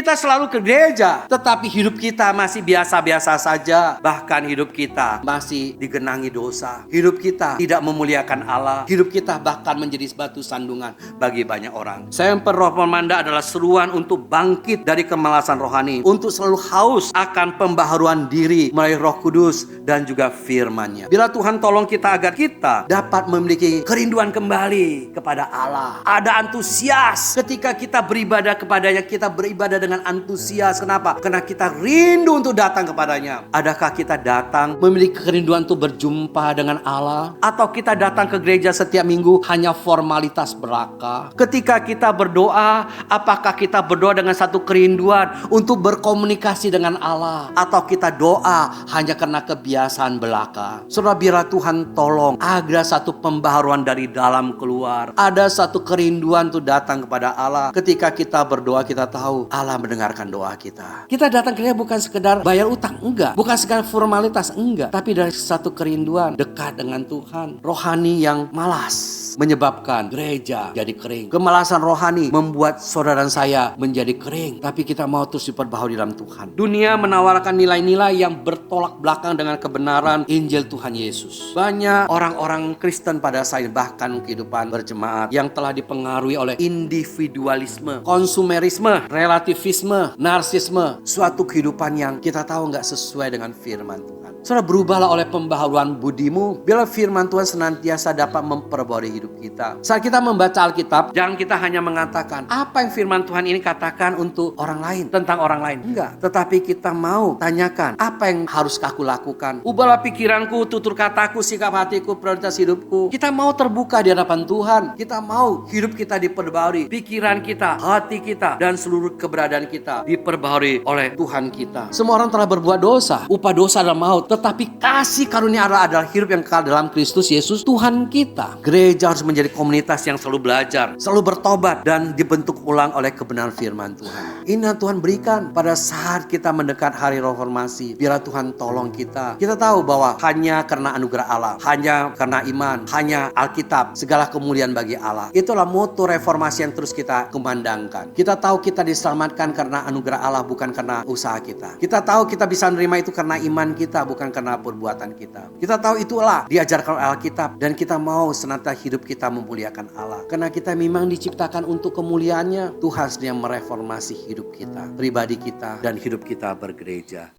Kita selalu ke gereja, tetapi hidup kita masih biasa-biasa saja. Bahkan hidup kita masih digenangi dosa. Hidup kita tidak memuliakan Allah. Hidup kita bahkan menjadi batu sandungan bagi banyak orang. Semper Roh Pemanda adalah seruan untuk bangkit dari kemalasan rohani, untuk selalu haus akan pembaharuan diri melalui Roh Kudus dan juga firman-Nya. Bila Tuhan tolong kita agar kita dapat memiliki kerinduan kembali kepada Allah. Ada antusias ketika kita beribadah kepadanya, kita beribadah dengan antusias. Kenapa? Karena kita rindu untuk datang kepadanya. Adakah kita datang memiliki kerinduan untuk berjumpa dengan Allah? Atau kita datang ke gereja setiap minggu hanya formalitas belaka? Ketika kita berdoa, apakah kita berdoa dengan satu kerinduan untuk berkomunikasi dengan Allah? Atau kita doa hanya karena kebiasaan belaka? Saudara, biarlah Tuhan tolong agar satu pembaharuan dari dalam keluar. Ada satu kerinduan untuk datang kepada Allah. Ketika kita berdoa, kita tahu Allah mendengarkan doa kita. Kita datang ke dia bukan sekedar bayar utang, enggak. Bukan sekedar formalitas, enggak. Tapi dari satu kerinduan dekat dengan Tuhan. Rohani yang malas menyebabkan gereja jadi kering. Kemalasan rohani membuat saudara dan saya menjadi kering. Tapi kita mau terus diperbaharui dalam Tuhan. Dunia menawarkan nilai-nilai yang bertolak belakang dengan kebenaran Injil Tuhan Yesus. Banyak orang-orang Kristen pada saat ini, bahkan kehidupan berjemaat yang telah dipengaruhi oleh individualisme, konsumerisme, relativisme, narsisme. Suatu kehidupan yang kita tahu nggak sesuai dengan firman Tuhan. Saudara, berubahlah oleh pembaharuan budimu. Biarlah firman Tuhan senantiasa dapat memperbarui hidup kita. Saat kita membaca Alkitab, jangan kita hanya mengatakan apa yang firman Tuhan ini katakan untuk orang lain, tentang orang lain. Enggak. Tetapi kita mau tanyakan, apa yang harus aku lakukan? Ubahlah pikiranku, tutur kataku, sikap hatiku, prioritas hidupku. Kita mau terbuka di hadapan Tuhan. Kita mau hidup kita diperbarui. Pikiran kita, hati kita, dan seluruh keberadaan kita diperbarui oleh Tuhan kita. Semua orang telah berbuat dosa. Upah dosa adalah maut. Tetapi kasih karunia Allah adalah hidup yang kekal dalam Kristus Yesus Tuhan kita. Gereja harus menjadi komunitas yang selalu belajar, selalu bertobat, dan dibentuk ulang oleh kebenaran firman Tuhan. Ini yang Tuhan berikan pada saat kita mendekat hari reformasi. Biarlah Tuhan tolong kita. Kita tahu bahwa hanya karena anugerah Allah, hanya karena iman, hanya Alkitab, segala kemuliaan bagi Allah. Itulah moto reformasi yang terus kita kumandangkan. Kita tahu kita diselamatkan karena anugerah Allah, bukan karena usaha kita. Kita tahu kita bisa menerima itu karena iman kita, bukan karena perbuatan kita. Kita tahu itulah diajarkan oleh Alkitab, dan kita mau senantiasa hidup kita memuliakan Allah. Karena kita memang diciptakan untuk kemuliaannya. Tuhan sedang mereformasi hidup kita, pribadi kita, dan hidup kita bergereja.